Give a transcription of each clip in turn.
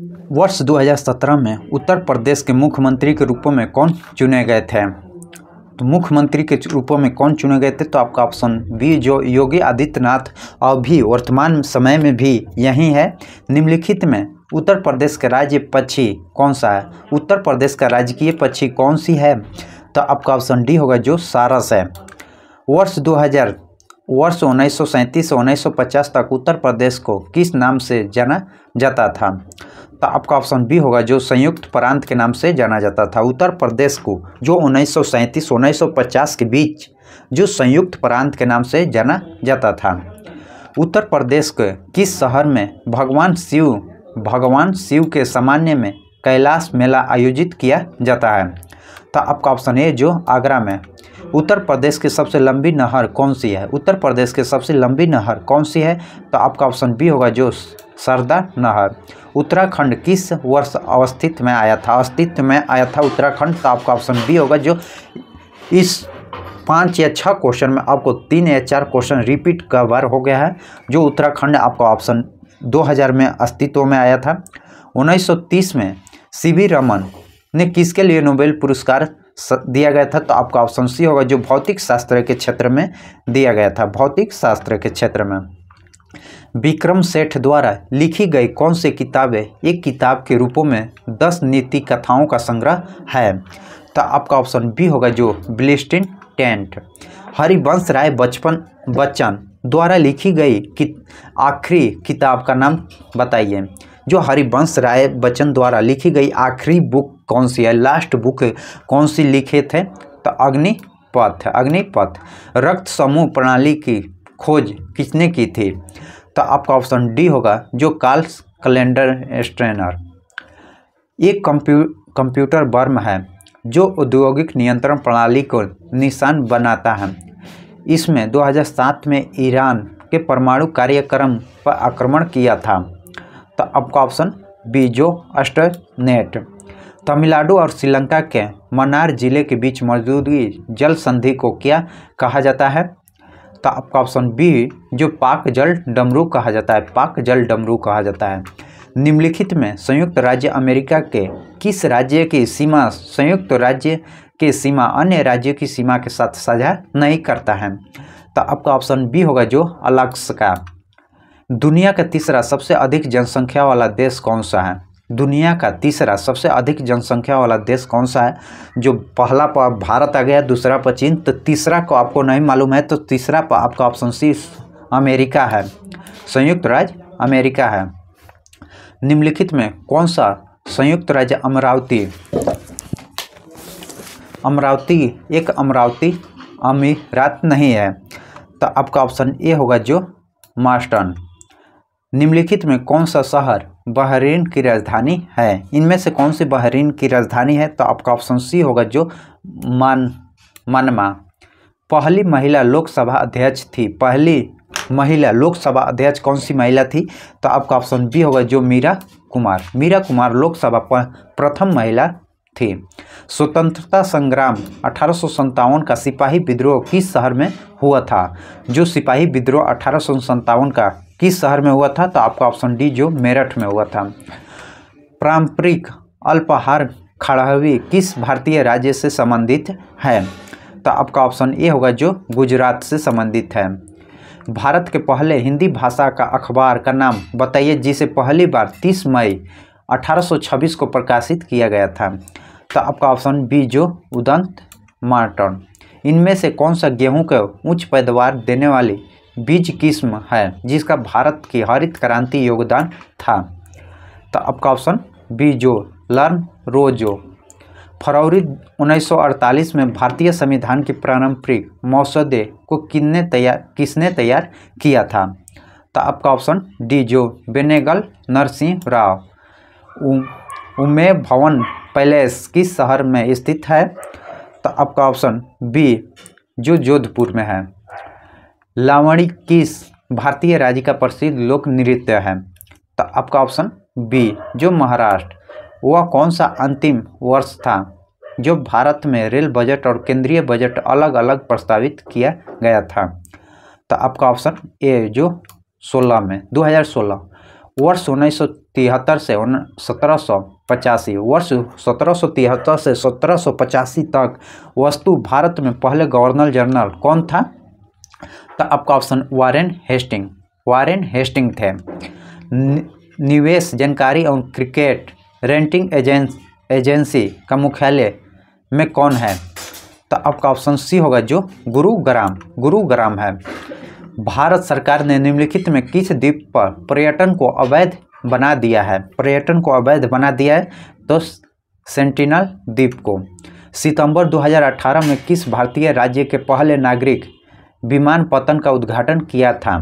वर्ष 2017 में उत्तर प्रदेश के मुख्यमंत्री के रूप में कौन चुने गए थे? तो मुख्यमंत्री के रूप में कौन चुने गए थे? तो आपका ऑप्शन बी जो योगी आदित्यनाथ अभी वर्तमान समय में भी यही है। निम्नलिखित में उत्तर प्रदेश का राज्य पक्षी कौन सा है? उत्तर प्रदेश का राजकीय पक्षी कौन सी है? तो आपका ऑप्शन डी होगा जो सारस है। वर्ष 1937 से 1950 तक उत्तर प्रदेश को किस नाम से जाना जाता था? तो आपका ऑप्शन बी होगा जो संयुक्त प्रांत के नाम से जाना जाता था। उत्तर प्रदेश को जो 1937-1950 के बीच जो संयुक्त प्रांत के नाम से जाना जाता था। उत्तर प्रदेश के किस शहर में भगवान शिव के सामान्य में कैलाश मेला आयोजित किया जाता है? तो आपका ऑप्शन ए जो आगरा में। उत्तर प्रदेश की सबसे लंबी नहर कौन सी है? उत्तर प्रदेश की सबसे लंबी नहर कौन सी है? तो आपका ऑप्शन बी होगा जो सरदा नहर। उत्तराखंड किस वर्ष अस्तित्व में आया था? उत्तराखंड। तो आपका ऑप्शन बी होगा जो इस 5 या 6 क्वेश्चन में आपको 3 या 4 क्वेश्चन रिपीट कवर हो गया है। जो उत्तराखंड आपका ऑप्शन 2000 में अस्तित्व में आया था। 1930 में सीवी रमन ने किसके लिए नोबेल पुरस्कार दिया गया था? तो आपका ऑप्शन सी होगा जो भौतिक शास्त्र के क्षेत्र में दिया गया था। भौतिक शास्त्र के क्षेत्र में विक्रम सेठ द्वारा लिखी गई कौन सी किताबें एक किताब के रूपों में 10 नीति कथाओं का संग्रह है? तो आपका ऑप्शन बी होगा जो ब्लिस्टिन टेंट। हरिवंश राय बच्चन द्वारा लिखी गई आखिरी किताब का नाम बताइए। जो हरिवंश राय बच्चन द्वारा लिखी गई आखिरी बुक कौन सी है? लास्ट बुक कौन सी लिखे थे? तो अग्निपथ। रक्त समूह प्रणाली की खोज किसने की थी? तो आपका ऑप्शन डी होगा जो कार्ल कैलेंडर स्टेनर। एक कंप्यूटर वर्म है जो औद्योगिक नियंत्रण प्रणाली को निशान बनाता है। इसमें 2007 में ईरान के परमाणु कार्यक्रम पर आक्रमण किया था। तो आपका ऑप्शन बी जो अस्टरनेट। तमिलनाडु और श्रीलंका के मन्नार जिले के बीच मौजूदगी जल संधि को क्या कहा जाता है? तो आपका ऑप्शन बी जो पाक जल डमरू कहा जाता है। निम्नलिखित में संयुक्त राज्य अमेरिका के किस राज्य की सीमा संयुक्त राज्य की सीमा अन्य राज्यों की सीमा के साथ साझा नहीं करता है? तो आपका ऑप्शन बी होगा जो अलास्का। दुनिया का तीसरा सबसे अधिक जनसंख्या वाला देश कौन सा है? दुनिया का तीसरा सबसे अधिक जनसंख्या वाला देश कौन सा है? जो पहला पर भारत आ गया, दूसरा पर चीन, तो तीसरा को आपको नहीं मालूम है। तो तीसरा पर आपका ऑप्शन सी अमेरिका है, संयुक्त राज्य अमेरिका है। निम्नलिखित में कौन सा संयुक्त राज्य अमरावती अमीरात नहीं है? तो आपका ऑप्शन ए होगा जो मास्टन। निम्नलिखित में कौन सा शहर बहरीन की राजधानी है? इनमें से कौन सी बहरीन की राजधानी है? तो आपका ऑप्शन सी होगा जो मनमा। पहली महिला लोकसभा अध्यक्ष थी। पहली महिला लोकसभा अध्यक्ष कौन सी महिला थी? तो आपका ऑप्शन बी होगा जो मीरा कुमार लोकसभा प्रथम महिला थी। स्वतंत्रता संग्राम 1857 का सिपाही विद्रोह किस शहर में हुआ था? जो सिपाही विद्रोह 1857 का किस शहर में हुआ था? तो आपका ऑप्शन डी जो मेरठ में हुआ था। पारंपरिक अल्पाहार खड़हवी किस भारतीय राज्य से संबंधित है? तो आपका ऑप्शन ए होगा जो गुजरात से संबंधित है। भारत के पहले हिंदी भाषा का अखबार का नाम बताइए जिसे पहली बार 30 मई 1826 को प्रकाशित किया गया था। तो आपका ऑप्शन बी जो उदंत मार्टन। इनमें से कौन सा गेहूं के उच्च पैदावार देने वाली बीज किस्म है जिसका भारत की हरित क्रांति योगदान था? तो आपका ऑप्शन बी जो लर्न रोजो। फरवरी 1948 में भारतीय संविधान की पारंपरिक मसौदे को किसने तैयार किया था? तो आपका ऑप्शन डी जो बेनेगल नरसिंह राव। उमे भवन पैलेस किस शहर में स्थित है? तो आपका ऑप्शन बी जो जोधपुर में है। लावणी किस भारतीय राज्य का प्रसिद्ध लोक नृत्य है? तो आपका ऑप्शन बी जो महाराष्ट्र। वह कौन सा अंतिम वर्ष था जो भारत में रेल बजट और केंद्रीय बजट अलग अलग प्रस्तावित किया गया था? तो आपका ऑप्शन ए जो 2016 वर्ष 1773 से 1785, वर्ष 1773 से 1785 तक वस्तु भारत में पहले गवर्नर जनरल कौन था? तो आपका ऑप्शन वारेन हेस्टिंग थे। निवेश जानकारी और क्रिकेट रेटिंग एजेंसी का मुख्यालय में कौन है? तो आपका ऑप्शन सी होगा जो गुरुग्राम है। भारत सरकार ने निम्नलिखित में किस द्वीप पर पर्यटन को अवैध बना दिया है? तो सेंटिनल द्वीप को। सितंबर 2018 में किस भारतीय राज्य के पहले नागरिक विमानपत्तन का उद्घाटन किया था?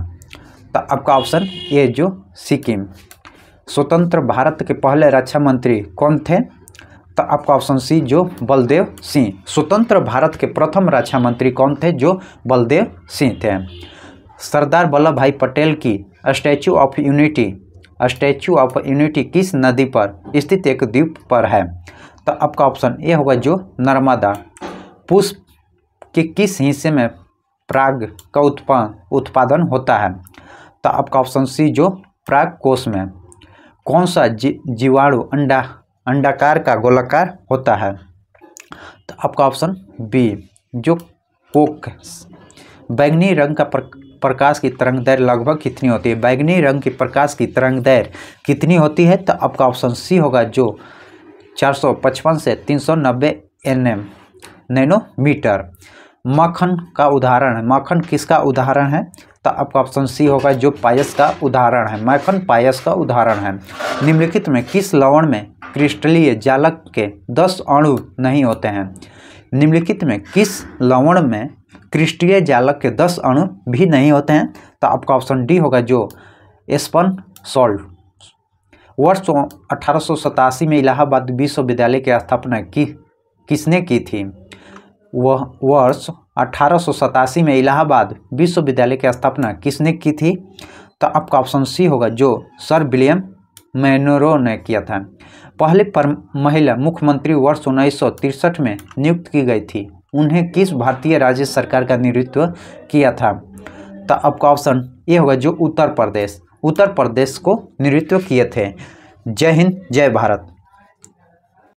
तो आपका ऑप्शन ए जो सिक्किम। स्वतंत्र भारत के पहले रक्षा मंत्री कौन थे? तो आपका ऑप्शन सी जो बलदेव सिंह। स्वतंत्र भारत के प्रथम रक्षा मंत्री कौन थे? जो बलदेव सिंह थे। सरदार वल्लभ भाई पटेल की स्टैचू ऑफ यूनिटी किस नदी पर स्थित एक द्वीप पर है? तो आपका ऑप्शन ए होगा जो नर्मदा। पुष्प के किस हिस्से में पराग का उत्पादन होता है? तो आपका ऑप्शन सी जो पराग कोश में। कौन सा जीवाणु अंडाकार का गोलाकार होता है? तो आपका ऑप्शन बी जो कोक। बैंगनी रंग का प्रकाश की तरंगदैर्घ्य लगभग कितनी होती है? बैंगनी रंग की प्रकाश की तरंगदैर्घ्य कितनी होती है? तो आपका ऑप्शन सी होगा जो 455 से 390 नैनोमीटर। मक्खन का उदाहरण है, मक्खन किसका उदाहरण है? तो आपका ऑप्शन सी होगा जो पायस का उदाहरण है। मक्खन पायस का उदाहरण है। निम्नलिखित में किस लवण में क्रिस्टलीय जालक के 10 अणु नहीं होते हैं? निम्नलिखित में किस लवण में क्रिस्टलीय जालक के 10 अणु भी नहीं होते हैं? तो आपका ऑप्शन डी होगा जो एस्पन सॉल्ट। वर्ष 1887 में इलाहाबाद विश्वविद्यालय की स्थापना किसने की थी? वह वर्ष 1887 में इलाहाबाद विश्वविद्यालय की स्थापना किसने की थी? तो आपका ऑप्शन सी होगा जो सर विलियम मैनरो ने किया था। पहले महिला मुख्यमंत्री वर्ष 1963 में नियुक्त की गई थी। उन्हें किस भारतीय राज्य सरकार का नेतृत्व किया था? तो आपका ऑप्शन ए होगा जो उत्तर प्रदेश को नेतृत्व किए थे। जय हिंद, जय भारत।